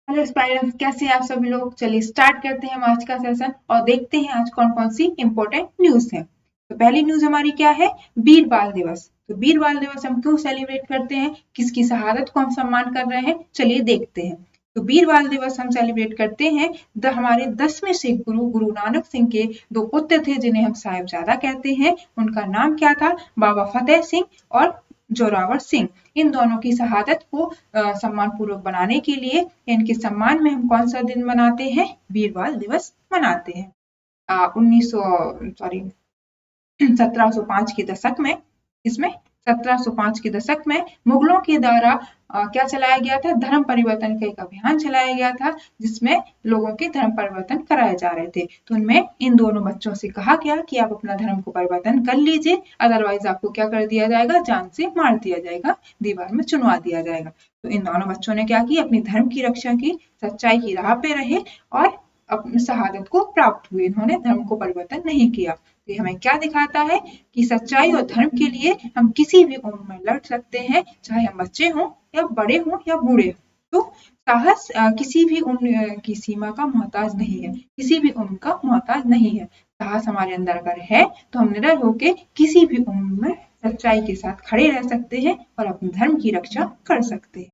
Hello aspirants, कैसे हैं आप सभी लोग। चलिए स्टार्ट करते हैं हम आज का सेशन और देखते हैं आज कौन कौन सी इंपॉर्टेंट न्यूज है। तो पहली न्यूज हमारी क्या है, वीर बाल दिवस। तो वीर बाल दिवस हम क्यों सेलिब्रेट करते हैं, किसकी शहादत को हम सम्मान कर रहे हैं, चलिए देखते हैं। तो वीर बाल दिवस हम सेलिब्रेट करते हैं हमारे 10वें सिख गुरु गुरु नानक सिंह के दो पुत्र थे जिन्हें हम साहिबजादा कहते हैं। उनका नाम क्या था, बाबा फतेह सिंह और जोरावर सिंह। इन दोनों की शहादत को सम्मान पूर्वक बनाने के लिए इनके सम्मान में हम कौन सा दिन मनाते हैं, वीर बाल दिवस मनाते हैं। 1705 के दशक में, इसमें 1705 के दशक में मुगलों के द्वारा क्या चलाया गया था, धर्म परिवर्तन का एक अभियान चलाया गया था जिसमें लोगों के धर्म परिवर्तन कराए जा रहे थे। तो उनमें इन दोनों बच्चों से कहा गया कि आप अपना धर्म को परिवर्तन कर लीजिए, अदरवाइज आपको क्या कर दिया जाएगा, जान से मार दिया जाएगा, दीवार में चुनवा दिया जाएगा। तो इन दोनों बच्चों ने क्या किया, अपनी धर्म की रक्षा की, सच्चाई की राह पे रहे और अपनी शहादत को प्राप्त हुए। इन्होंने धर्म को परिवर्तन नहीं किया। तो हमें क्या दिखाता है कि सच्चाई और धर्म के लिए हम किसी भी उम्र में लड़ सकते हैं, चाहे हम बच्चे हों या बड़े हों या बूढ़े हों। तो साहस किसी भी उम्र की सीमा का मोहताज नहीं है, किसी भी उम्र का मोहताज नहीं है। साहस हमारे अंदर अगर है तो हम निडर होकर किसी भी उम्र में सच्चाई के साथ खड़े रह सकते हैं और अपने धर्म की रक्षा कर सकते हैं।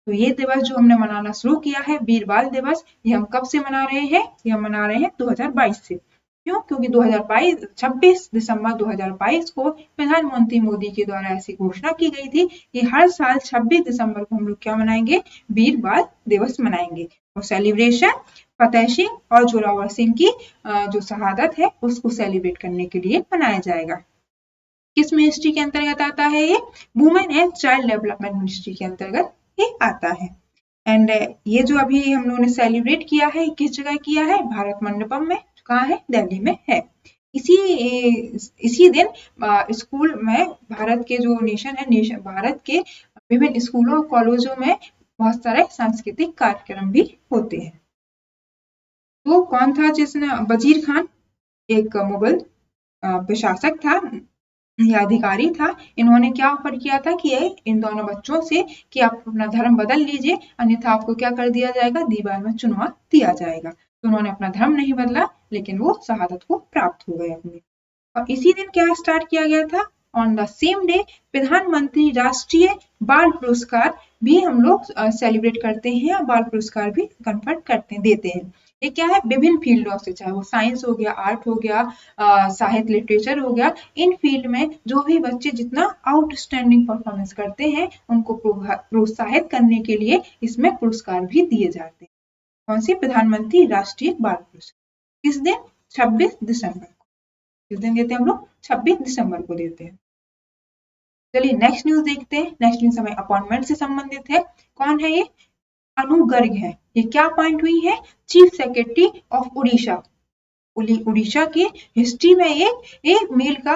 तो ये दिवस जो हमने मनाना शुरू किया है, वीर बाल दिवस, ये हम कब से मना रहे हैं, ये हम मना रहे हैं 2022 से। क्यों, क्योंकि 26 दिसंबर 2022 को प्रधानमंत्री मोदी के द्वारा ऐसी घोषणा की गई थी कि हर साल 26 दिसंबर को हम लोग क्या मनाएंगे, वीर बाल दिवस मनाएंगे। और सेलिब्रेशन फतेह सिंह और जोरावर सिंह की जो शहादत है उसको सेलिब्रेट करने के लिए मनाया जाएगा। किस मिनिस्ट्री के अंतर्गत आता है ये, women and child development ministry के अंतर्गत ये आता है। एंड ये जो अभी हम लोगों ने सेलिब्रेट किया है, किस जगह किया है, भारत मंडपम में, कहाँ है, दिल्ली में है। इसी दिन स्कूल में भारत के जो नेशन है, भारत के विभिन्न स्कूलों कॉलेजों में बहुत सारे सांस्कृतिक कार्यक्रम भी होते हैं। तो कौन था जिसने, वजीर खान एक मुगल प्रशासक था या अधिकारी था, इन्होंने क्या ऑफर किया था कि इन दोनों बच्चों से कि आप अपना धर्म बदल लीजिए, अन्यथा आपको क्या कर दिया जाएगा, दीवार में चुनवा दिया जाएगा। तो उन्होंने अपना धर्म नहीं बदला, लेकिन वो शहादत को प्राप्त हो गए अपने। और इसी दिन क्या स्टार्ट किया गया था, ऑन द सेम डे प्रधानमंत्री राष्ट्रीय बाल पुरस्कार भी हम लोग सेलिब्रेट करते हैं और बाल पुरस्कार भी कन्फर्ट करते देते हैं। ये क्या है, विभिन्न फील्डों से, चाहे वो साइंस हो गया, आर्ट हो गया, साहित्य लिटरेचर हो गया, इन फील्ड में जो भी बच्चे जितना आउटस्टैंडिंग परफॉर्मेंस करते हैं उनको प्रोत्साहित करने के लिए इसमें पुरस्कार भी दिए जाते हैं। कौन सी, प्रधानमंत्री राष्ट्रीय बाल पुरस्कार, किस दिन, 26 दिसंबर को। किस दिन देते हैं हम लोग, 26 दिसंबर को देते हैं। चलिए नेक्स्ट न्यूज देखते हैं। नेक्स्ट न्यूज हमें अपॉइंटमेंट से संबंधित है। कौन है ये, अनु गर्ग है। ये क्या अपॉइंट हुई है, chief secretary of Orissa. Orissa की हिस्ट्री में ये एक मील का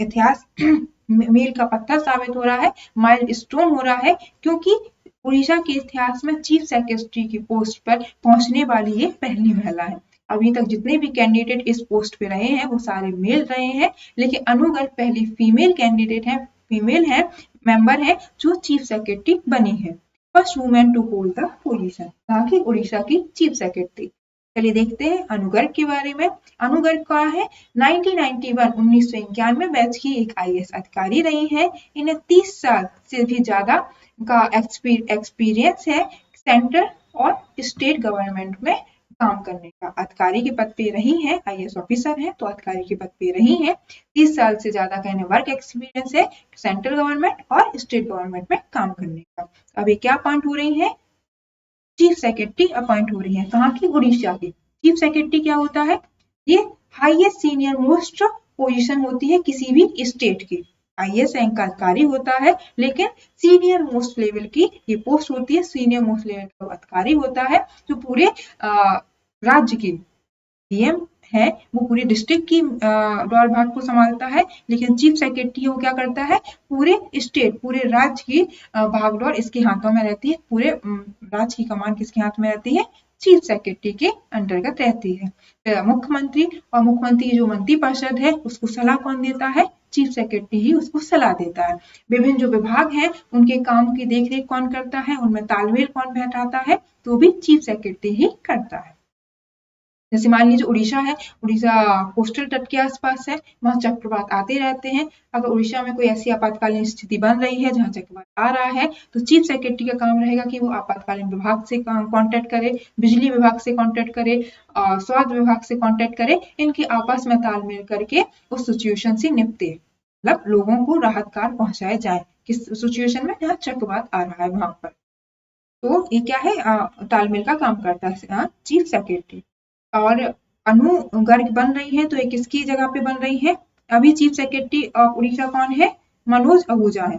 इतिहास मील का पत्थर साबित हो रहा है, माइलस्टोन हो रहा है, क्योंकि उड़ीसा के इतिहास में चीफ सेक्रेटरी की पोस्ट पर पहुंचने वाली ये पहली महिला है। अभी तक जितने भी कैंडिडेट इस पोस्ट पे रहे हैं वो सारे मेल रहे हैं, लेकिन अनु गर्ग पहली फीमेल कैंडिडेट है, फीमेल है, मेंबर है जो चीफ सेक्रेटरी बनी है, first women to hold the position, कहाँ की, उड़ीसा की चीफ सेक्रेटरी। चलिए देखते हैं अनु गर्ग के बारे में। अनु गर्ग क्या है, 1991 बैच की एक IAS अधिकारी रही है। इन्हें 30 साल से भी ज्यादा का एक्सपीरियंस है सेंट्रल और स्टेट गवर्नमेंट में काम करने का। अधिकारी के पद पे रही है, IAS ऑफिसर है तो अधिकारी के पद पे रही है। 30 साल से ज्यादा का इन्हें वर्क एक्सपीरियंस है सेंट्रल गवर्नमेंट और स्टेट गवर्नमेंट में काम करने का। अभी क्या अपॉइंट हो रही है, चीफ सेक्रेटरी अपॉइंट हो रही है, कहाँ की, उड़ीसा की। चीफ सेक्रेटरी क्या होता है, ये हाईएस्ट सीनियर मोस्ट पोजीशन होती है किसी भी स्टेट की। IAS रैंक का अधिकारी होता है, लेकिन सीनियर मोस्ट लेवल की ये पोस्ट होती है, सीनियर मोस्ट लेवल का अधिकारी होता है जो पूरे राज्य की DM है, वो पूरे डिस्ट्रिक्ट की दौर भाग को संभालता है, लेकिन चीफ सेक्रेटरी वो क्या करता है, पूरे स्टेट, पूरे राज्य की भागदौड़ इसके हाथों में रहती है, पूरे राज्य की कमान किसके हाथ में रहती है, चीफ सेक्रेटरी के अंतर्गत रहती है। मुख्यमंत्री और मुख्यमंत्री की जो मंत्री परिषद है उसको सलाह कौन देता है, चीफ सेक्रेटरी ही उसको सलाह देता है। विभिन्न जो विभाग हैं उनके काम की देखरेख कौन करता है, उनमें तालमेल कौन बैठाता है, तो भी चीफ सेक्रेटरी ही करता है। जैसे मान लीजिए उड़ीसा है, उड़ीसा कोस्टल तट के आसपास है, वहां चक्रवात आते रहते हैं। अगर उड़ीसा में कोई ऐसी आपातकालीन स्थिति बन रही है जहां चक्रवात आ रहा है, तो चीफ सेक्रेटरी का काम रहेगा कि वो आपातकालीन विभाग से कांटेक्ट करे, बिजली विभाग से कांटेक्ट करे, स्वास्थ्य विभाग से कांटेक्ट करे, इनके आपस में तालमेल करके उस सिचुएशन से निपटे, मतलब लोगों को राहत कार्य पहुंचाए जाए किस सिचुएशन में जहाँ चक्रवात आ रहा है वहां पर। तो ये क्या है, तालमेल का काम करता है चीफ सेक्रेटरी। और अनुगर्ग बन रही है तो ये किसकी जगह पे बन रही है, अभी चीफ सेक्रेटरी ऑफ उड़ीसा कौन है, मनोज आहूजा है।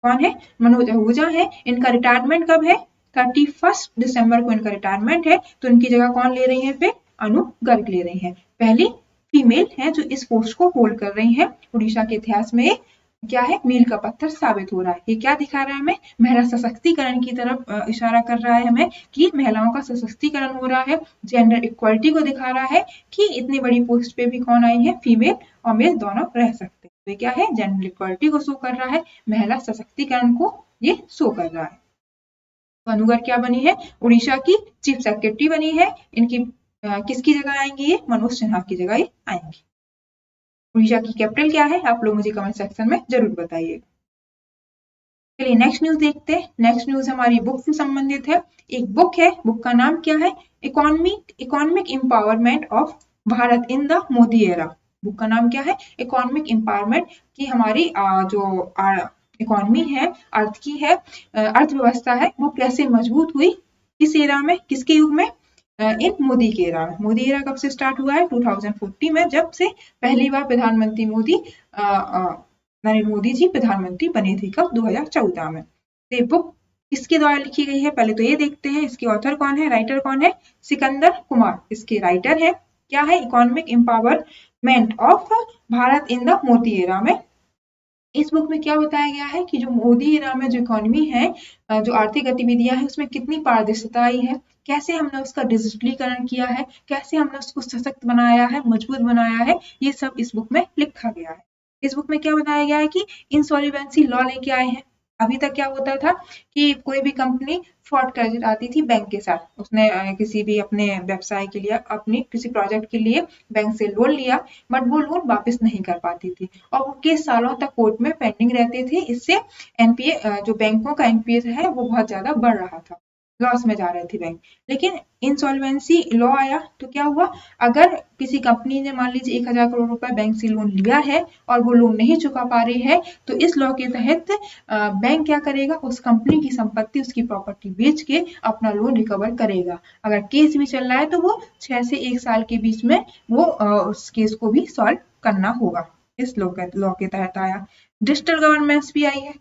कौन है, मनोज आहूजा है। इनका रिटायरमेंट कब है, 31 दिसंबर को इनका रिटायरमेंट है। तो इनकी जगह कौन ले रही है, फिर अनु गर्ग ले रही है। पहली फीमेल है जो इस पोस्ट को होल्ड कर रही है। उड़ीसा के इतिहास में क्या है, मील का पत्थर साबित हो रहा है। ये क्या दिखा रहा है हमें, महिला सशक्तिकरण की तरफ इशारा कर रहा है हमें कि महिलाओं का सशक्तिकरण हो रहा है। जेंडर इक्वलिटी को दिखा रहा है कि इतनी बड़ी पोस्ट पे भी कौन आई है, फीमेल और मेल दोनों रह सकते हैं। तो ये क्या है, जेंडर इक्वलिटी को शो कर रहा है, महिला सशक्तिकरण को ये शो कर रहा है। तो अनुगर क्या बनी है, उड़ीसा की चीफ सेक्रेटरी बनी है। इनकी किसकी जगह आएंगी, ये मनोज सिन्हा की जगह आएंगी। उड़ीसा की कैपिटल क्या है, आप लोग मुझे कमेंट सेक्शन में जरूर बताइए। चलिए नेक्स्ट न्यूज देखते हैं। नेक्स्ट न्यूज हमारी बुक से संबंधित है। एक बुक है, बुक का नाम क्या है, economic empowerment of Bharat in the Modi era. Book का नाम क्या है, इकोनॉमिक एम्पावरमेंट की हमारी जो इकोनॉमी है, अर्थ की है, अर्थव्यवस्था है, वो कैसे मजबूत हुई, किस एरा में, किसके युग में, इन मोदी के एरा में। मोदी एरा कब से स्टार्ट हुआ है, 2014 में, जब से पहली बार प्रधानमंत्री नरेंद्र मोदी जी प्रधानमंत्री बने थे। कब, 2014 में। ये बुक किसके द्वारा लिखी गई है, पहले तो ये देखते हैं इसके ऑथर कौन है, राइटर कौन है, सिकंदर कुमार इसके राइटर है। क्या है, economic empowerment of Bharat in the Modi era में। इस बुक में क्या बताया गया है कि जो मोदी एरा में जो इकोनॉमी है, जो आर्थिक गतिविधियां हैं, उसमें कितनी पारदर्शिता आई है, कैसे हमने उसका डिजिटलीकरण किया है, कैसे हमने उसको सशक्त बनाया है, मजबूत बनाया है, ये सब इस बुक में लिखा गया है। इस बुक में क्या बताया गया है कि इंसॉल्वेंसी लॉ लेके आए हैं। अभी तक क्या होता था कि कोई भी कंपनी फ्रॉड कर जाती थी बैंक के साथ, उसने किसी भी अपने व्यवसाय के लिए, अपनी किसी प्रोजेक्ट के लिए बैंक से लोन लिया, बट वो लोन वापस नहीं कर पाती थी और वो केस सालों तक कोर्ट में पेंडिंग रहते थे। इससे एनपीए, जो बैंकों का एनपीए है वो बहुत ज्यादा बढ़ रहा था, लॉस में जा रहे थे बैंक। लेकिन इंसॉल्वेंसी लॉ आया तो क्या हुआ, अगर किसी कंपनी ने मान लीजिए 1000 करोड़ रुपए बैंक से लोन लिया है और वो लोन नहीं चुका पा रही है, तो इस लॉ के तहत बैंक क्या करेगा, उस कंपनी की संपत्ति, उसकी प्रॉपर्टी बेच के अपना लोन रिकवर करेगा। अगर केस भी चल रहा है तो वो 6 से 1 साल के बीच में वो उस केस को भी सॉल्व करना होगा। इस लॉ के तहत आया। डिजिटल गवर्नेंस भी आई है।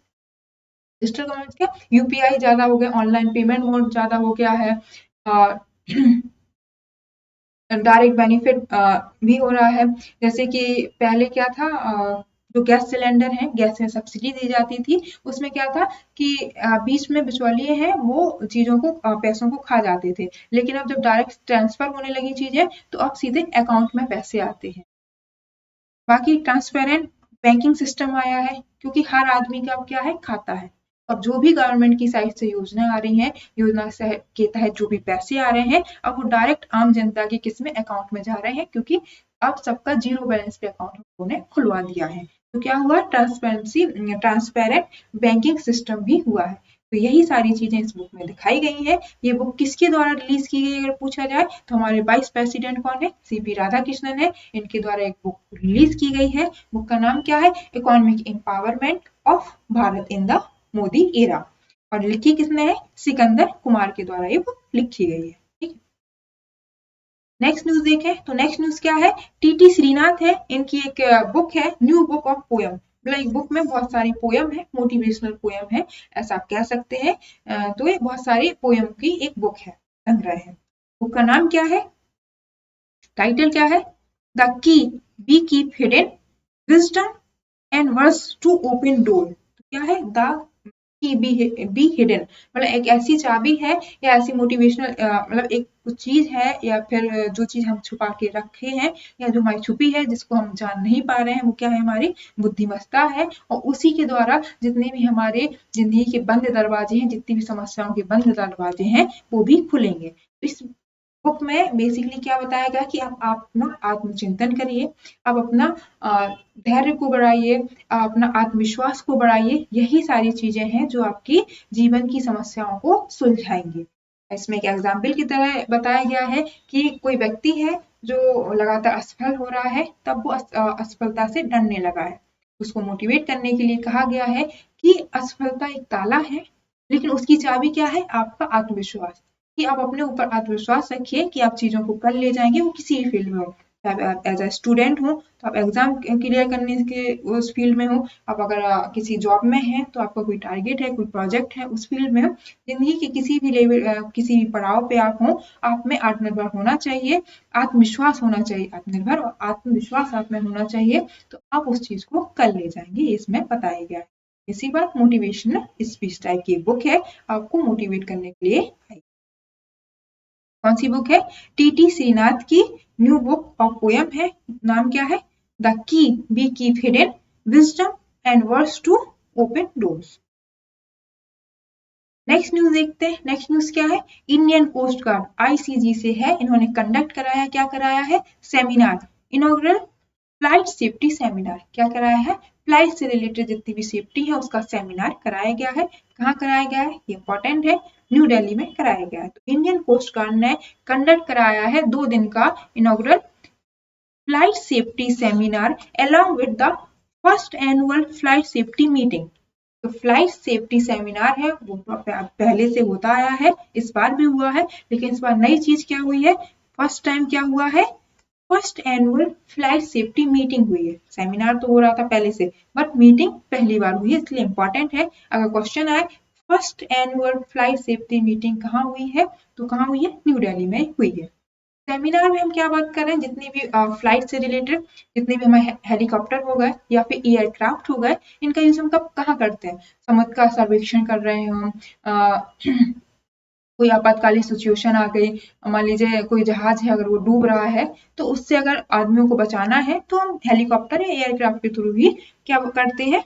डिजिटल गवर्नेंस क्या, यूपीआई ज्यादा हो गया, ऑनलाइन पेमेंट मोड ज्यादा हो गया है, डायरेक्ट बेनिफिट भी हो रहा है। जैसे कि पहले क्या था, जो गैस सिलेंडर है, गैस में सब्सिडी दी जाती थी, उसमें क्या था कि बीच में बिचौलिए हैं वो चीजों को, पैसों को खा जाते थे। लेकिन अब जब डायरेक्ट ट्रांसफर होने लगी चीजें, तो अब सीधे अकाउंट में पैसे आते हैं। बाकी ट्रांसपेरेंट बैंकिंग सिस्टम आया है, क्योंकि हर आदमी का अब क्या है, खाता है। अब जो भी गवर्नमेंट की साइड से योजना आ रही है, योजना के तहत जो भी पैसे आ रहे हैं, अब वो डायरेक्ट आम जनता के किस में, अकाउंट में जा रहे हैं, क्योंकि अब सबका जीरो बैलेंस पे अकाउंट उन्होंने खुलवा दिया है। तो क्या हुआ, ट्रांसपेरेंट बैंकिंग सिस्टम भी हुआ है। तो यही सारी चीजें इस बुक में दिखाई गई है। ये बुक किसके द्वारा रिलीज की गई अगर पूछा जाए, तो हमारे वाइस प्रेसिडेंट कौन है, सीपी राधाकृष्णन है। इनके द्वारा एक बुक रिलीज की गई है। बुक का नाम क्या है, economic empowerment of Bharat in the Modi era, और लिखी किसने है, सिकंदर कुमार के द्वारा ये बुक लिखी गई है। ठीक है, नेक्स्ट न्यूज देखें। तो नेक्स्ट न्यूज क्या है, टीटी श्रीनाथ है, इनकी एक बुक है, न्यू बुक ऑफ पोयम। मतलब एक बुक में बहुत सारी पोयम है, मोटिवेशनल पोयम है, ऐसा आप कह सकते हैं। तो ये बहुत सारी पोयम की एक बुक है, संग्रह है। बुक का नाम क्या है, टाइटल क्या है, the key we keep hidden, wisdom and words to open door. क्या है, द बी हिडन, मतलब एक ऐसी चाबी है या ऐसी मोटिवेशनल मतलब एक कुछ चीज है या फिर जो चीज हम छुपा के रखे हैं या जो हमारी छुपी है जिसको हम जान नहीं पा रहे हैं, वो क्या है, हमारी बुद्धिमत्ता है। और उसी के द्वारा जितने भी हमारे जिंदगी के बंद दरवाजे हैं, जितनी भी समस्याओं के बंद दरवाजे हैं, वो भी खुलेंगे। इस बुक में बेसिकली क्या बताया गया कि आप अपना आत्मचिंतन करिए, आप अपना धैर्य को बढ़ाइए, अपना आत्मविश्वास को बढ़ाइए। यही सारी चीजें हैं जो आपकी जीवन की समस्याओं को सुलझाएंगी। इसमें एक एग्जाम्पल की तरह बताया गया है कि कोई व्यक्ति है जो लगातार असफल हो रहा है, तब वो असफलता से डरने लगा है। उसको मोटिवेट करने के लिए कहा गया है कि असफलता एक ताला है, लेकिन उसकी चाबी क्या है, आपका आत्मविश्वास। कि आप अपने ऊपर आत्मविश्वास रखिए कि आप चीजों को कर ले जाएंगे, वो किसी भी फील्ड में हो। आप एज अ स्टूडेंट हो तो आप एग्जाम क्लियर करने के उस फील्ड में हो, आप अगर किसी जॉब में हैं तो आपका कोई टारगेट है, कोई प्रोजेक्ट है, उस फील्ड में हो। जिंदगी के किसी भी लेवल किसी भी पड़ाव पे आप हो, आप में आत्मनिर्भर होना चाहिए, आत्मविश्वास होना चाहिए। आत्मनिर्भर और आत्मविश्वास आप में होना चाहिए, तो आप उस चीज को कर ले जाएंगे, इसमें बताया गया है। इसी बात मोटिवेशनल स्पीच टाइप की बुक है, आपको मोटिवेट करने के लिए आई। कौन सी बुक है? टीटी श्रीनाथ की न्यू बुक ऑफ पोयम है। नाम क्या है? The key we keep hidden, wisdom and words to open doors. Next news देखते हैं। नेक्स्ट न्यूज क्या है? इंडियन कोस्ट गार्ड आईसीजी से है, इन्होंने कंडक्ट कराया, क्या कराया है? Seminar, inaugural flight safety seminar. क्या कराया है? फ्लाइट से रिलेटेड जितनी भी सेफ्टी है उसका सेमिनार कराया गया है। कहाँ कराया गया है? ये इंपॉर्टेंट है, न्यू दिल्ली में कराया गया है। तो इंडियन कोस्ट गार्ड ने कंडक्ट कराया है 2 दिन का inaugural flight safety seminar along with the first annual flight safety meeting. तो फ्लाइट सेफ्टी सेमिनार है वो पहले से होता आया है, इस बार भी हुआ है, लेकिन इस बार नई चीज क्या हुई है? फर्स्ट टाइम क्या हुआ है? First annual flight safety meeting हुई है। सेमिनार तो हो रहा था पहले से, बट मीटिंग पहली बार हुई है, इसलिए इंपॉर्टेंट है। अगर क्वेश्चन आए first annual flight safety meeting कहाँ हुई है, तो कहाँ हुई है? न्यू दिल्ली में हुई है। सेमिनार में हम क्या बात कर रहे हैं? जितनी भी फ्लाइट से रिलेटेड जितने भी हमारे हेलीकॉप्टर हो गए या फिर एयरक्राफ्ट हो गए, इनका यूज हम कब कहाँ करते हैं? समुद्र का सर्वेक्षण कर रहे हैं हम, कोई आपातकालीन सिचुएशन आ गई, मान लीजिए कोई जहाज है अगर वो डूब रहा है, तो उससे अगर आदमियों को बचाना है तो हम हेलीकॉप्टर या एयरक्राफ्ट के थ्रू ही क्या करते हैं?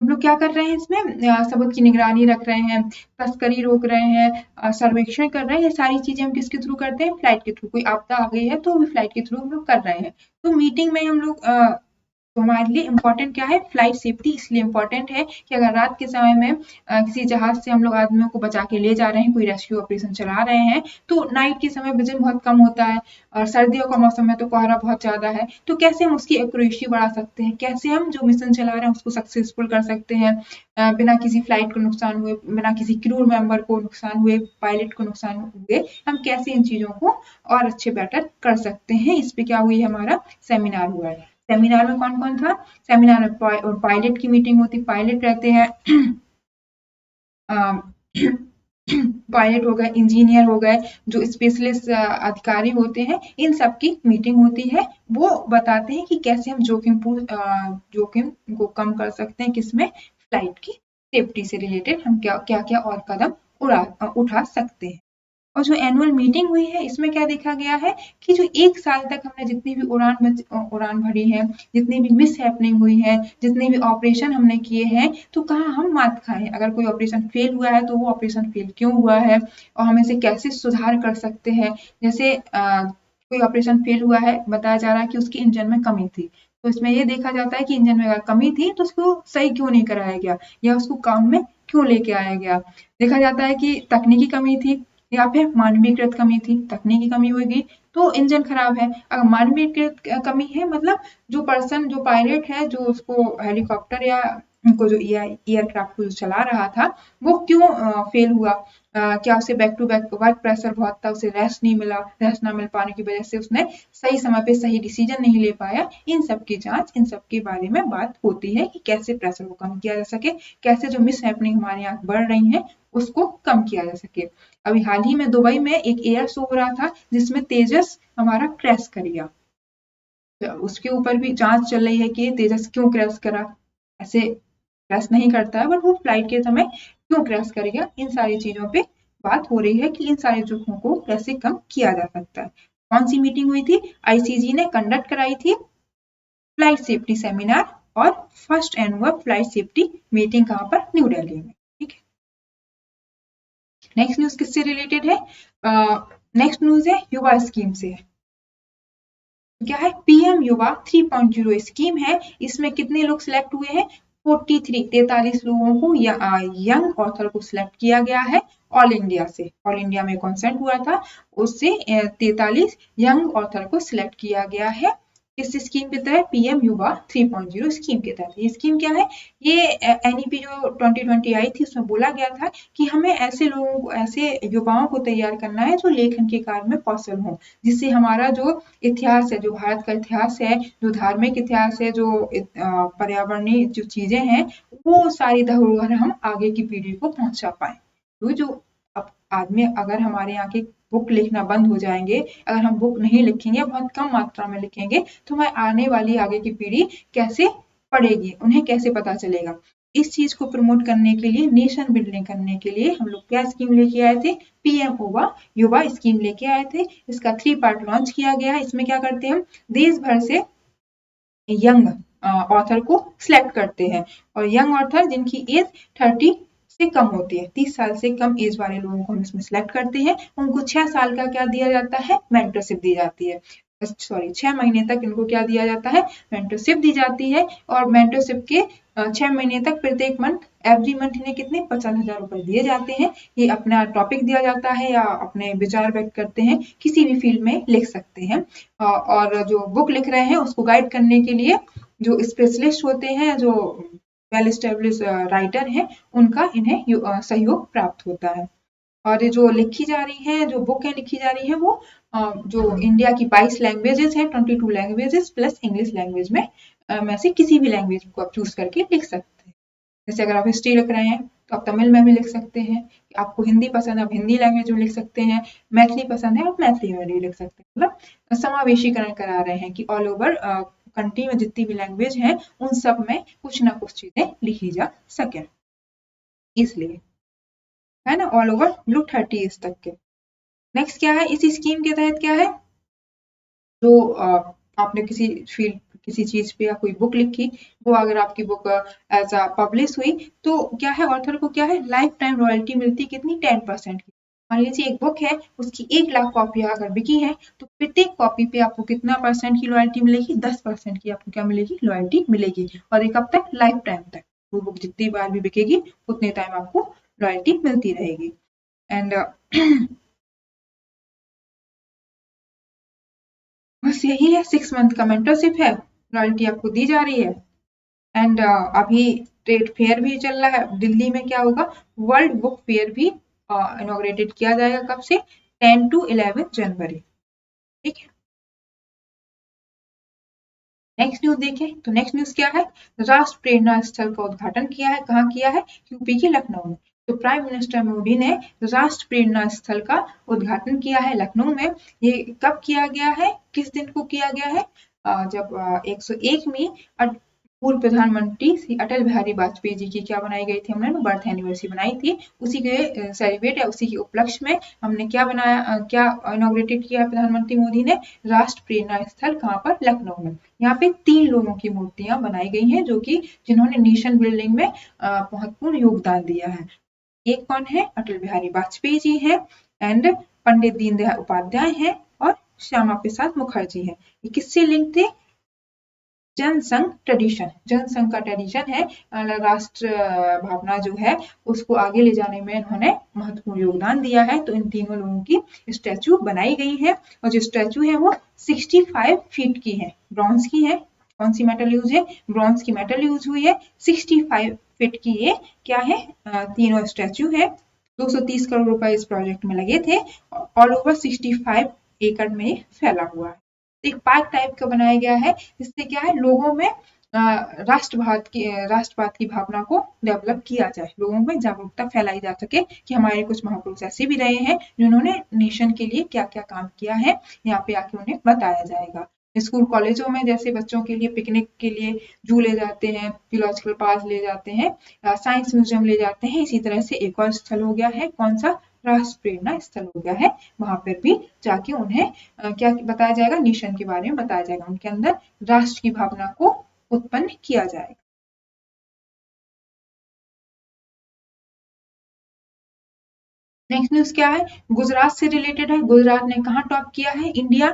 हम लोग क्या कर रहे हैं इसमें? सबूत की निगरानी रख रहे हैं, तस्करी रोक रहे हैं, सर्वेक्षण कर रहे हैं। ये सारी चीजें हम किसके थ्रू करते हैं? फ्लाइट के थ्रू। कोई आपदा आ गई है तो भी फ्लाइट के थ्रू हम लोग कर रहे हैं। तो मीटिंग में हम लोग तो हमारे लिए इम्पोर्टेंट क्या है? फ्लाइट सेफ्टी इसलिए इम्पोर्टेंट है कि अगर रात के समय में किसी जहाज से हम लोग आदमियों को बचा के ले जा रहे हैं, कोई रेस्क्यू ऑपरेशन चला रहे हैं, तो नाइट के समय विजन बहुत कम होता है और सर्दियों का मौसम में तो कोहरा बहुत ज्यादा है, तो कैसे हम उसकी एक्यूरेसी बढ़ा सकते हैं, कैसे हम जो मिशन चला रहे हैं उसको सक्सेसफुल कर सकते हैं बिना किसी फ्लाइट को नुकसान हुए, बिना किसी क्रू मेंबर को नुकसान हुए, पायलट को नुकसान हुए, हम कैसे इन चीजों को और अच्छे बेटर कर सकते हैं। इस पे क्या हुई है? हमारा सेमिनार हुआ है। सेमिनार में कौन कौन था? सेमिनार में पायलट की मीटिंग होती, पायलट रहते हैं पायलट हो गए, इंजीनियर हो गए, जो स्पेशलिस्ट अधिकारी होते हैं, इन सब की मीटिंग होती है। वो बताते हैं कि कैसे हम जोखिम को कम कर सकते हैं, किसमें? फ्लाइट की सेफ्टी से रिलेटेड हम क्या क्या क्या और कदम उठा सकते हैं। और जो एनुअल मीटिंग हुई है इसमें क्या देखा गया है कि जो 1 साल तक हमने जितनी भी उड़ान भरी है, जितनी भी मिस हैपनिंग हुई है, जितने भी ऑपरेशन हमने किए हैं, तो कहाँ हम मात खाए। अगर कोई ऑपरेशन फेल हुआ है तो वो ऑपरेशन फेल क्यों हुआ है और हम इसे कैसे सुधार कर सकते हैं। जैसे कोई ऑपरेशन फेल हुआ है, बताया जा रहा है कि उसके इंजन में कमी थी, तो इसमें ये देखा जाता है कि इंजन में अगर कमी थी तो उसको सही क्यों नहीं कराया गया या उसको काम में क्यों लेके आया गया। देखा जाता है कि तकनीकी कमी थी या फिर मानवीयकृत कमी थी। तकनीकी कमी होगी तो इंजन खराब है, अगर मानवीयकृत कमी है मतलब जो पर्सन जो पायलट है जो उसको हेलीकॉप्टर या को जो एयरक्राफ्ट को चला रहा था वो क्यों फेल हुआ, क्या उसे back to back work pressure बहुत था, उसे रेस्ट नहीं मिला, रेस्ट ना मिल पाने की वजह से उसने सही समय पे सही डिसीजन नहीं ले पाया। इन सब की जांच, इन सब के बारे में बात होती है कि कैसे प्रेशर को कम किया जा सके, कैसे जो मिस हैपनिंग हमारे यहाँ बढ़ रही है उसको कम किया जा सके। अभी हाल ही में दुबई में एक एयर शो हो रहा था जिसमें तेजस हमारा क्रैश कर गया। उसके ऊपर भी जांच चल रही है कि तेजस क्यों क्रैश करा, ऐसे क्रैश नहीं करता है बट वो फ्लाइट के समय क्यों क्रैश करेगा, इन सारी चीजों पे बात हो रही है कि इन सारे जोखों को कैसे कम किया जा सकता है। कौन सी मीटिंग हुई थी? आईसीजी ने कंडक्ट कराई थी फ्लाइट सेफ्टी सेमिनार और first annual flight safety meeting कहाँ पर? न्यू दिल्ली में। ठीक है, नेक्स्ट न्यूज किससे रिलेटेड है? नेक्स्ट न्यूज है युवा स्कीम से। क्या है? पीएम युवा 3.0 स्कीम है। इसमें कितने लोग सिलेक्ट हुए हैं? 43 लोगों को यंग ऑथर को सिलेक्ट किया गया है ऑल इंडिया से। ऑल इंडिया में कॉन्सेंट हुआ था, उससे 43 यंग ऑथर को सिलेक्ट किया गया है। किस स्कीम के तहत? पीएम युवा 3.0 स्कीम के तहत। ये स्कीम क्या है? ये एनईपी जो 2020 आई थी उसमें बोला गया था कि हमें ऐसे लोगों को, ऐसे युवाओं को तैयार करना है जो लेखन के कार्य में कौशल हो, जिससे हमारा जो इतिहास है, जो भारत का इतिहास है, जो धार्मिक इतिहास है, जो पर्यावरणीय जो चीजें हैं, वो सारी धरोहर हम आगे की पीढ़ी को पहुंचा पाए। तो जो अब आदमी, अगर हमारे यहाँ के बुक लिखना बंद हो जाएंगे, अगर हम बुक नहीं लिखेंगे, बहुत कम मात्रा में लिखेंगे, तो हमारी आने वाली आगे की पीढ़ी कैसे पढ़ेगी, उन्हें कैसे पता चलेगा? इस चीज को प्रमोट करने के लिए, नेशन बिल्डिंग करने के लिए हम लोग क्या स्कीम लेके आए थे? पीएम युवा स्कीम लेके आए थे। इसका 3 पार्ट लॉन्च किया गया है। इसमें क्या करते हैं हम? देश भर से यंग ऑथर को सिलेक्ट करते हैं, और यंग ऑथर जिनकी एज 30 से कम होती है, 30 साल से कम एज वाले लोगों को हम इसमें सिलेक्ट करते हैं। उनको 6 साल का क्या दिया जाता है? मेंटरशिप दी जाती है। सॉरी, 6 महीने तक इनको क्या दिया जाता है? मेंटरशिप दी जाती है। और मेंटरशिप के 6 महीने तक प्रत्येक मंथ, एवरी मंथ इन्हें कितने? 50,000 रुपए दिए जाते हैं। ये अपना टॉपिक दिया जाता है या अपने विचार व्यक्त करते हैं, किसी भी फील्ड में लिख सकते हैं। और जो बुक लिख रहे हैं उसको गाइड करने के लिए जो स्पेशलिस्ट होते हैं, जो वेल एस्टेब्लिश राइटर हैं, उनका इन्हें सहयोग प्राप्त होता है। और ये जो लिखी जा रही है, जो बुक है लिखी जा रही है, वो जो इंडिया की 22 लैंग्वेजेस है, 22 लैंग्वेजेस प्लस इंग्लिश लैंग्वेज में से किसी भी लैंग्वेज को आप चूज करके लिख सकते हैं। जैसे अगर आप हिस्ट्री लिख रहे हैं तो आप तमिल में भी लिख सकते हैं, आपको हिंदी पसंद है आप हिंदी लैंग्वेज में लिख सकते हैं, मैथिली पसंद है आप मैथिली में भी लिख सकते हैं। मतलब समावेशीकरण करा रहे हैं कि ऑल ओवर कंट्री में जितनी भी लैंग्वेज है उन सब में कुछ ना कुछ चीजें लिखी जा सके, इसलिए है ना, ऑल ओवर ब्लू 30 तक के। नेक्स्ट क्या है? इस स्कीम के तहत क्या है? जो आपने किसी फील्ड, किसी चीज पे या कोई बुक लिखी, वो अगर आपकी बुक एज अ पब्लिश हुई तो क्या है? ऑथर को क्या है? लाइफ टाइम रॉयल्टी मिलती, कितनी? 10% की। मान लीजिए एक बुक है, उसकी 1 लाख कॉपी अगर बिकी है तो प्रत्येक कॉपी पे आपको कितना परसेंट की रॉयल्टी मिलेगी? 10% की आपको क्या मिलेगी? रॉयल्टी मिलेगी। और ये कब तक? लाइफ टाइम तक। वो बुक जितनी बार भी बिकेगी उतने टाइम आपको रॉयल्टी मिलती रहेगी। एंड बस यही है, 6 मंथ का मेंटरशिप है, रॉयल्टी आपको दी जा रही है। एंड अभी ट्रेड फेयर भी चल रहा है दिल्ली में। क्या होगा? वर्ल्ड बुक फेयर भी इनॉग्रेटेड किया जाएगा। कब से? 10 to 11 जनवरी। ठीक है, नेक्स्ट न्यूज देखें तो नेक्स्ट न्यूज क्या है? राष्ट्र प्रेरणा स्थल का उद्घाटन किया है। कहाँ किया है? यूपी के लखनऊ में। तो प्राइम मिनिस्टर मोदी ने राष्ट्र प्रेरणा स्थल का उद्घाटन किया है लखनऊ में। ये कब किया गया है? किस दिन को किया गया है? जब 101वीं पूर्व प्रधानमंत्री श्री अटल बिहारी वाजपेयी जी की क्या बनाई गई थी? हमने बर्थ एनिवर्सरी बनाई थी, उसी के सेलिब्रेट या उसी के उपलक्ष्य में हमने क्या बनाया, क्या इनॉग्रेटेड किया प्रधानमंत्री मोदी ने? राष्ट्र प्रेरणा स्थल। कहाँ पर? लखनऊ में। यहाँ पे 3 लोगों की मूर्तियां बनाई गई हैं जो कि जिन्होंने नेशन बिल्डिंग में महत्वपूर्ण योगदान दिया है। एक कौन है? अटल बिहारी वाजपेयी जी हैं, एंड पंडित दीनदयाल उपाध्याय हैं, और श्यामा प्रसाद मुखर्जी हैं। ये किससे लिंक थे? जनसंघ ट्रेडिशन, जनसंघ का ट्रेडिशन है। राष्ट्र भावना जो है उसको आगे ले जाने में इन्होंने महत्वपूर्ण योगदान दिया है। तो इन तीनों लोगों की स्टैचू बनाई गई है, और जो स्टैचू है वो 65 फीट की है, ब्रॉन्ज की है। कौन सी मेटल यूज है? ब्रॉन्ज की मेटल यूज हुई है। 65 फीट की ये क्या है? तीनों स्टैचू है। 230 करोड़ रुपए इस प्रोजेक्ट में लगे थे, ऑल ओवर 65 एकड़ में फैला हुआ है। एक पार्क टाइप का बनाया गया है, जिससे क्या है? लोगों में राष्ट्रवाद की भावना को डेवलप किया जाए, लोगों में जागरूकता फैलाई जा सके कि हमारे कुछ महापुरुष ऐसे भी रहे हैं जिन्होंने नेशन के लिए क्या क्या काम किया है, यहाँ पे आके उन्हें बताया जाएगा। स्कूल कॉलेजों में जैसे बच्चों के लिए पिकनिक के लिए जू ले जाते हैं, जूलॉजिकल पार्क ले जाते हैं, साइंस म्यूजियम ले जाते हैं, इसी तरह से एक और स्थल हो गया है, कौन सा, राष्ट्र प्रेरणा स्थल हो गया है। वहां पर भी जाके उन्हें क्या बताया जाएगा, नेशन के बारे में बताया जाएगा, उनके अंदर राष्ट्र की भावना को उत्पन्न किया जाएगा। नेक्स्ट न्यूज क्या है, गुजरात से रिलेटेड है। गुजरात ने कहा टॉप किया है, India,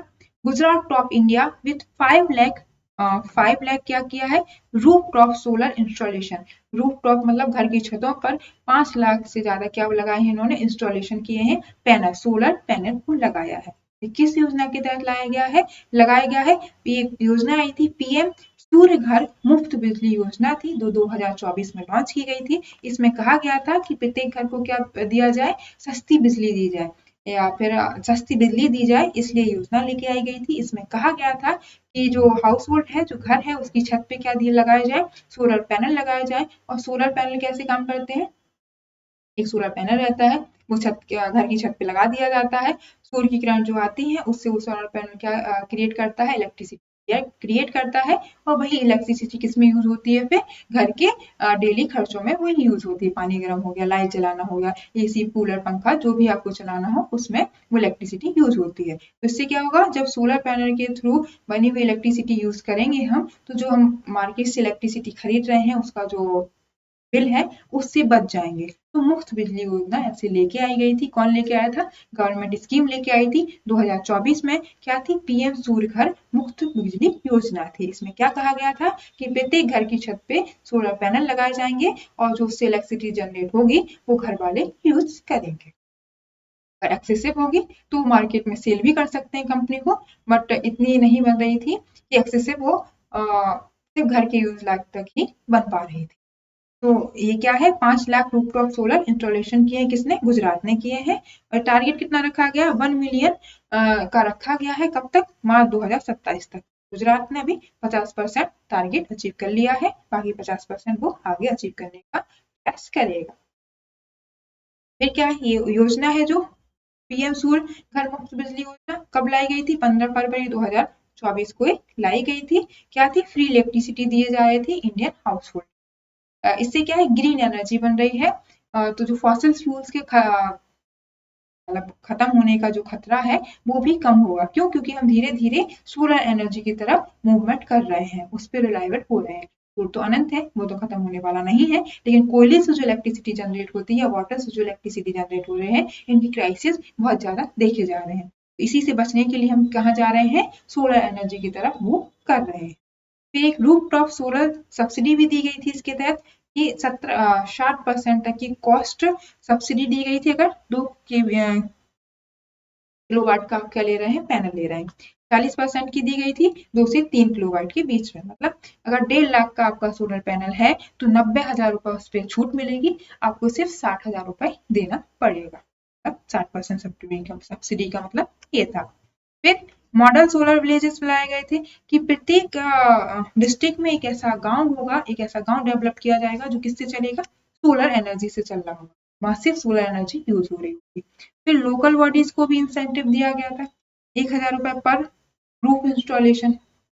Gujarat top India with 5 lakh, 5 lakh क्या किया है, roof top solar installation. Roof top मतलब घर की छतों पर 5 लाख से ज्यादा क्या लगाए हैं इन्होंने, इंस्टॉलेशन किए हैं, पैनल, सोलर पैनल को लगाया है। किस योजना के तहत लाया गया है, लगाया गया है, एक योजना आई थी पीएम सूर्य घर मुफ्त बिजली योजना थी, 2024 में लॉन्च की गई थी। इसमें कहा गया था कि प्रत्येक घर को क्या दिया जाए, सस्ती बिजली दी जाए, या फिर सस्ती बिजली दी जाए, इसलिए योजना लेके आई गई थी। इसमें कहा गया था कि जो हाउस होल्ड है, जो घर है, उसकी छत पे क्या दिए लगाया जाए, सोलर पैनल लगाया जाए। और सोलर पैनल कैसे काम करते हैं, एक सोलर पैनल रहता है, वो छत घर की छत पे लगा दिया जाता है, सूर्य की किरण जो आती है उससे वो सोलर पैनल क्या क्रिएट करता है, इलेक्ट्रिसिटी क्रिएट करता है, और वही इलेक्ट्रिसिटी किस में यूज होती है, फिर घर के डेली खर्चों में वही यूज होती है, पानी गर्म हो गया, लाइट जलाना हो गया, एसी कूलर पंखा जो भी आपको चलाना हो उसमें वो इलेक्ट्रिसिटी यूज होती है। तो इससे क्या होगा, जब सोलर पैनल के थ्रू बनी हुई इलेक्ट्रिसिटी यूज करेंगे हम, तो जो हम मार्केट से इलेक्ट्रिसिटी खरीद रहे हैं उसका जो बिल है उससे बच जाएंगे। तो मुफ्त बिजली योजना ऐसे लेके आई गई थी, कौन लेके आया था, गवर्नमेंट स्कीम लेके आई थी 2024 में, क्या थी, पीएम सूर्य घर मुफ्त बिजली योजना थी। इसमें क्या कहा गया था कि प्रत्येक घर की छत पे सोलर पैनल लगाए जाएंगे और जो उससे इलेक्ट्रिसिटी जनरेट होगी वो घर वाले यूज करेंगे। अगर एक्सेसिव होगी तो मार्केट में सेल भी कर सकते हैं कंपनी को, बट इतनी नहीं बन रही थी कि एक्सेसिव हो, सिर्फ घर के यूज लायक तक ही बन पा रही थी। तो ये क्या है, 5 लाख रूफटॉप सोलर इंस्टॉलेशन किए हैं, किसने, गुजरात ने किए हैं। और टारगेट कितना रखा गया, 1 मिलियन का रखा गया है, कब तक, मार्च 2027 तक। गुजरात ने अभी 50% टारगेट अचीव कर लिया है, बाकी 50% वो आगे अचीव करने का प्रयास करेगा। फिर क्या है, ये योजना है जो पीएम सूर्य घर मुफ्त बिजली योजना कब लाई गई थी, 15 फरवरी 2024 को लाई गई थी। क्या थी, फ्री इलेक्ट्रिसिटी दिए जा रहे थे इंडियन हाउस होल्ड। इससे क्या है, ग्रीन एनर्जी बन रही है, तो जो फॉसिल फ्यूल्स के मतलब खत्म होने का जो खतरा है वो भी कम होगा। क्यों, क्योंकि हम धीरे धीरे सोलर एनर्जी की तरफ मूवमेंट कर रहे हैं, उस पर रिलायबल हो रहे हैं। वो तो अनंत है, वो तो खत्म होने वाला नहीं है, लेकिन कोयले से जो इलेक्ट्रिसिटी जनरेट होती है, वाटर से जो इलेक्ट्रिसिटी जनरेट हो रहे हैं, इनकी क्राइसिस बहुत ज्यादा देखे जा रहे हैं। इसी से बचने के लिए हम कहाँ जा रहे हैं, सोलर एनर्जी की तरफ मूव कर रहे हैं। फिर एक रूफटॉप सोलर सब्सिडी भी दी गई थी इसके तहत, कि 60% तक की कॉस्ट सब्सिडी दी गई थी, अगर 2 किलोवाट का क्या ले रहे हैं, पैनल ले रहे हैं। 40% की दी गई थी 2 से 3 किलोवाट के बीच में, मतलब अगर 1.5 लाख का आपका सोलर पैनल है तो 90,000 रुपए उस पर छूट मिलेगी, आपको सिर्फ 60,000 रुपए देना पड़ेगा। अब 60% सब्सिडी का मतलब ये था। फिर मॉडल सोलर विलेजेस बनाए गए थे, कि प्रत्येक डिस्ट्रिक्ट में एक ऐसा गांव होगा, एक ऐसा गांव डेवलप किया जाएगा जो किससे चलेगा, सोलर एनर्जी से चल रहा होगा, वहां सिर्फ सोलर एनर्जी यूज हो रही होगी। फिर लोकल बॉडीज को भी इंसेंटिव दिया गया था, 1,000 रुपए पर रूफ इंस्टॉलेशन,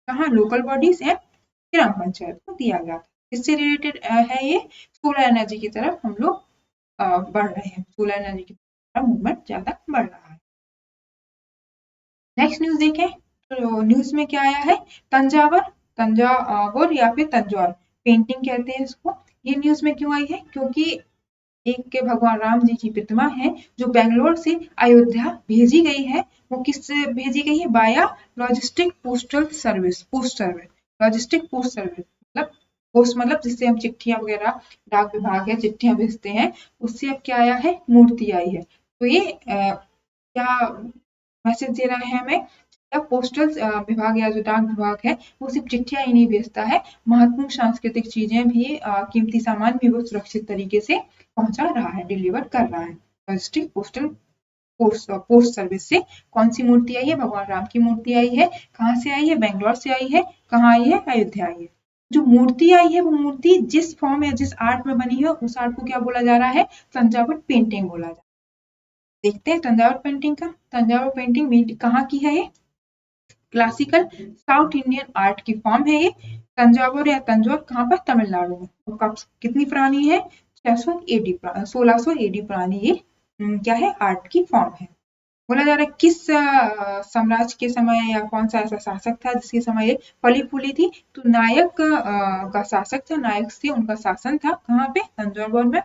कहाँ, लोकल बॉडीज एंड ग्राम पंचायत को दिया गया था। इससे रिलेटेड है ये, सोलर एनर्जी की तरफ हम लोग बढ़ रहे हैं, सोलर एनर्जी की तरफ मूवमेंट ज्यादा बढ़ रहा है। नेक्स्ट न्यूज देखें, तो न्यूज में क्या आया है, तंजावर, तंजावर या फिर तंजौर पेंटिंग कहते हैं इसको। ये न्यूज में क्यों आई है, क्योंकि एक के भगवान राम जी की प्रतिमा है जो बेंगलोर से अयोध्या भेजी गई है। वो किस भेजी गई है, बाया logistic postal service, post service, logistic post service मतलब पोस्ट मतलब जिससे हम चिट्ठियां वगैरह, डाक विभाग है चिट्ठियां भेजते हैं, उससे अब क्या आया है, मूर्ति आई है। तो ये क्या मैसेज दे रहा है हमें, या पोस्टल विभाग या जो डाक विभाग है वो सिर्फ चिट्ठियां ही नहीं भेजता है, महत्वपूर्ण सांस्कृतिक चीजें भी, कीमती सामान भी वो सुरक्षित तरीके से पहुंचा रहा है, डिलीवर कर रहा है। लॉजिस्टिक पोस्टल पोस्ट सर्विस से कौन सी मूर्ति आई है, भगवान राम की मूर्ति आई है। कहाँ से आई है, बेंगलोर से आई है। कहाँ आई है, अयोध्या आई है। जो मूर्ति आई है वो मूर्ति जिस फॉर्म या जिस आर्ट में बनी है उस आर्ट को क्या बोला जा रहा है, तंजावुर पेंटिंग बोला जा रहा है। देखते हैं तंजावुर पेंटिंग का, तंजावुर पेंटिंग कहाँ की है, ये क्लासिकल साउथ इंडियन आर्ट की फॉर्म है ये। तंजावुर या तंजौर कहाँ पर? तमिलनाडु में। और कब कितनी पुरानी है? 1600 एडी पुरानी ये क्या है? आर्ट की फॉर्म है। बोला जा रहा है किस साम्राज्य के समय या कौन सा ऐसा शासक था जिसके समय ये फली फूली थी? तो नायक का शासक था, नायक से उनका शासन था। कहाँ पे? तंजावुर में।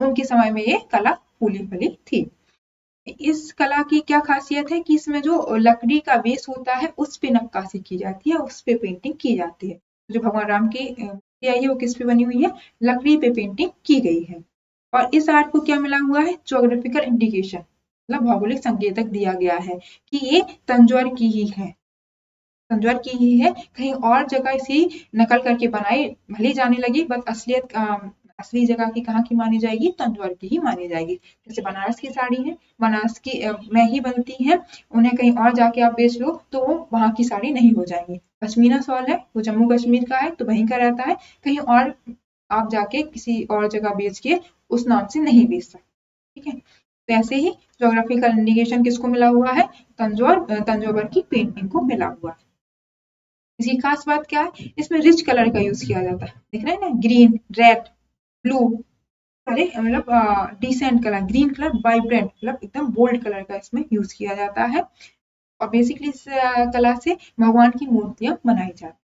उनके समय में ये कला फूली फली थी। इस कला की क्या खासियत है कि इसमें जो लकड़ी का बेस होता है उस पे नक्काशी की जाती है, उस पे पेंटिंग की जाती है। जो भगवान राम की मूर्ति आई है वो किस पे बनी हुई है? लकड़ी पे पेंटिंग की गई है। और इस आर्ट को क्या मिला हुआ है? ज्योग्राफिकल इंडिकेशन, मतलब भौगोलिक संकेतक दिया गया है कि ये तंजौर की ही है, तंजौर की ही है। कहीं और जगह इसी नकल करके बनाई भले जाने लगी, बट असलियत असली जगह की कहाँ की मानी जाएगी? तंजौर की ही मानी जाएगी। जैसे बनारस की साड़ी है, बनारस की में ही बनती है, उन्हें कहीं और जाके आप बेच लो तो वो वहाँ की साड़ी नहीं हो जाएंगी। पश्मीना शॉल है, वो जम्मू कश्मीर का है तो वहीं का रहता है, कहीं और आप जाके किसी और जगह बेच के उस नाम से नहीं बेच सकते। ठीक है, तो ऐसे ही ज्योग्राफिकल इंडिकेशन किसको मिला हुआ है? तंजौर की पेंटिंग को मिला हुआ है। इसकी खास बात क्या है? इसमें रिच कलर का यूज किया जाता है। दिख रहा है ना, ग्रीन, रेड, ब्लू, सारे मतलब decent colour, green colour vibrant, मतलब एकदम बोल्ड कलर का इसमें यूज किया जाता है। और बेसिकली इस कला से भगवान की मूर्तियां बनाई जाती है।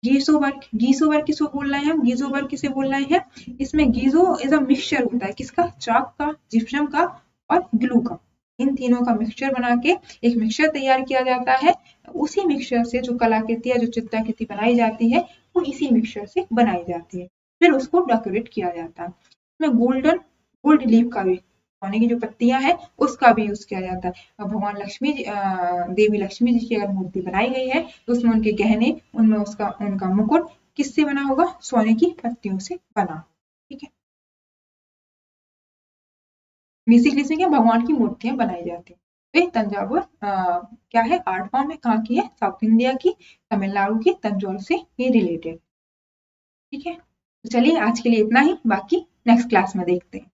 गीजो वर्क, गीजो वर्क किसको बोल रहे हैं हम? गीजो वर्क किसे बोल रहे हैं? इसमें गीजो इज अ मिक्सचर होता है, किसका? चाक का, जिप्सम का और ग्लू का। इन तीनों का मिक्सचर बना के एक मिक्सचर तैयार किया जाता है। उसी मिक्सचर से जो कलाकृति या जो चित्रकृति बनाई जाती है वो इसी मिक्सचर से बनाई जाती है, फिर उसको डेकोरेट किया जाता है। इसमें गोल्ड लीफ का भी, सोने की जो पत्तियां हैं उसका भी यूज किया जाता है। भगवान लक्ष्मी देवी लक्ष्मी जी की अगर मूर्ति बनाई गई है तो उसमें उनके गहने, उनमें उनका मुकुट किससे बना होगा? सोने की पत्तियों से बना। ठीक है, बेसिकली इसमें क्या, भगवान की मूर्तियां बनाई जाती है। तो तंजावुर क्या है? आर्ट फॉर्म है, कहाँ की है? साउथ इंडिया की, तमिलनाडु की, तंजौर से ये रिलेटेड। ठीक है, तो चलिए आज के लिए इतना ही, बाकी नेक्स्ट क्लास में देखते हैं।